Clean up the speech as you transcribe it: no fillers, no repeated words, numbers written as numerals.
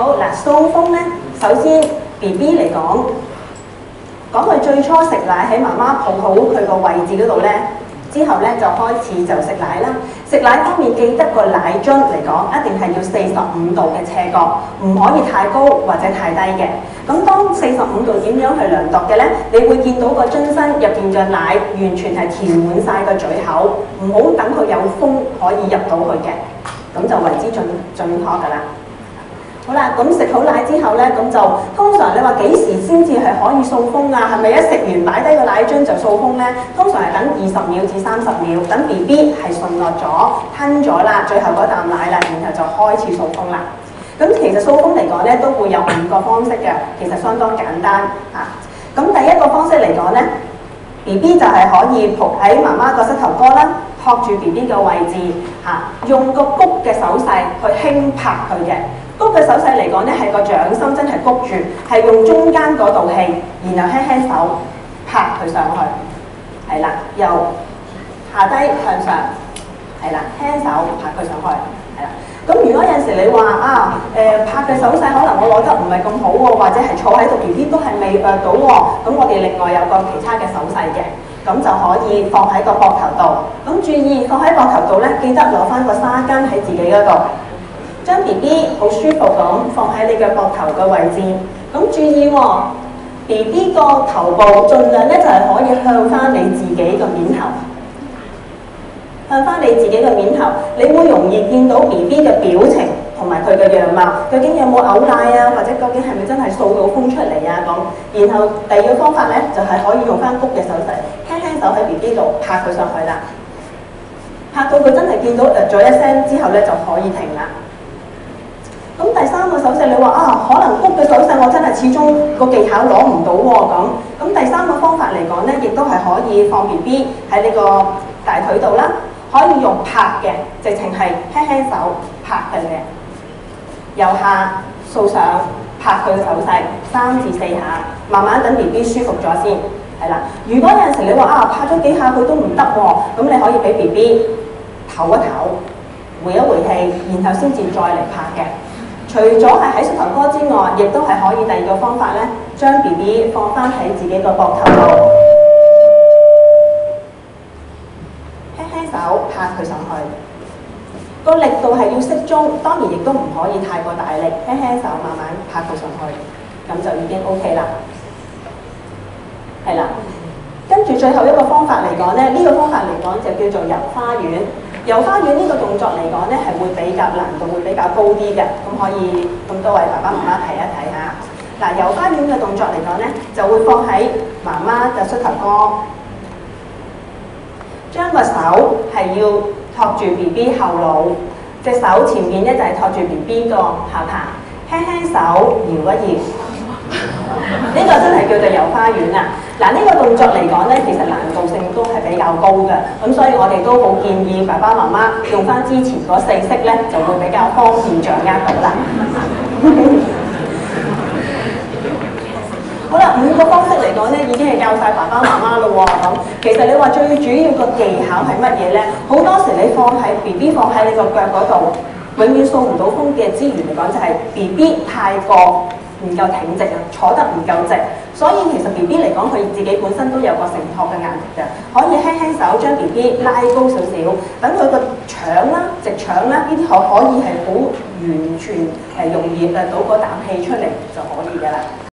好嗱，掃風咧，首先 BB 嚟講佢最初食奶喺媽媽抱好佢個位置嗰度咧，之後咧就開始就食奶啦。食奶方面記得個奶樽嚟講，一定係要45度嘅斜角，唔可以太高或者太低嘅。咁當45度點樣去量度嘅咧？你會見到個樽身入邊嘅奶完全係填滿晒個嘴口，唔好等佢有風可以入到去嘅，咁就為之準確㗎啦。好啦，咁食好奶之後咧，咁就通常你話幾時先至係可以掃風啊？係咪一食完擺低個奶樽就掃風咧？通常係等20秒至30秒，等 BB 係順落咗、吞咗啦，最後嗰啖奶啦，然後就開始掃風啦。咁其實掃風嚟講咧，都會有5個方式嘅，其實相當簡單嚇。咁第一個方式嚟講咧 ，BB 就係可以伏喺媽媽個膝頭哥啦，托住 BB 嘅位置嚇，用個谷嘅手勢去輕拍佢嘅。谷嘅手勢嚟講咧，係個掌心真係谷住，係用中間嗰度氣，然後輕輕手拍佢上去，係啦，由下低向上，係啦，輕手拍佢上去，係啦。咁如果有陣時你話拍嘅手勢可能我攞得唔係咁好喎，或者係坐喺度 BB 都係未到喎，咁我哋另外有個其他嘅手勢嘅，咁就可以放喺個膊頭度。咁注意放喺膊頭度咧，記得攞翻個沙巾喺自己嗰度。將 BB 好舒服咁放喺你嘅膊頭嘅位置，咁注意喎 ，BB 個頭部盡量咧就係可以向翻你自己個面頭，向翻你自己嘅面頭，你會容易見到 BB 嘅表情同埋佢嘅樣貌，究竟有冇嘔奶啊，或者究竟係咪真係掃到風出嚟啊咁。然後第二個方法咧就係可以用翻谷嘅手勢，輕輕手喺 BB 度拍佢上去啦，拍到佢真係見到咗一聲之後咧就可以停啦。咁第三個手勢你話可能谷嘅手勢我真係始終個技巧攞唔到喎咁。第三個方法嚟講咧，亦都係可以放 BB 喺你個大腿度啦，可以用拍嘅，直情係輕輕手拍佢嘅，由下掃上拍佢嘅手勢3至4下，慢慢等 BB 舒服咗先，係啦。如果有陣時你話拍咗幾下佢都唔得喎，咁你可以俾 BB 唞一唞，回一回氣，然後先至再嚟拍嘅。除咗係喺膝頭哥之外，亦都係可以第二個方法咧，將 BB 放翻喺自己個膊頭度，輕輕手拍佢上去，個力度係要適中，當然亦都唔可以太過大力，輕輕手慢慢拍佢上去，咁就已經 OK 啦。係啦，跟住最後一個方法嚟講咧，呢個方法嚟講就叫做遊花園。遊花園呢個動作嚟講咧，係會比較難度會比較高啲嘅，咁可以咁多位爸爸媽媽睇一睇下。嗱，遊花園嘅動作嚟講咧，就會放喺媽媽嘅膝頭哥，將個手係要托住 BB 後腦，隻手前面咧就係托住 BB 個下巴，輕輕手搖一搖。呢個真係叫做遊花園啊！嗱，呢個動作嚟講咧，其實難度性都係比較高嘅，咁所以我哋都好建議爸爸媽媽用翻之前嗰4式咧，就會比較方便掌握到啦。好啦，5個方式嚟講咧，已經係教晒爸爸媽媽咯喎。咁其實你話最主要個技巧係乜嘢咧？好多時你放喺 BB 放喺你個腳嗰度，永遠掃唔到風嘅資源嚟講，就係 BB 太過唔夠挺直啊，坐得唔夠直，所以其實 BB 嚟講，佢自己本身都有個承托嘅壓力嘅，可以輕輕手將 BB 拉高少少，等佢個腸啦、直腸啦，呢啲可以係好完全容易到嗰啖氣出嚟就可以㗎啦。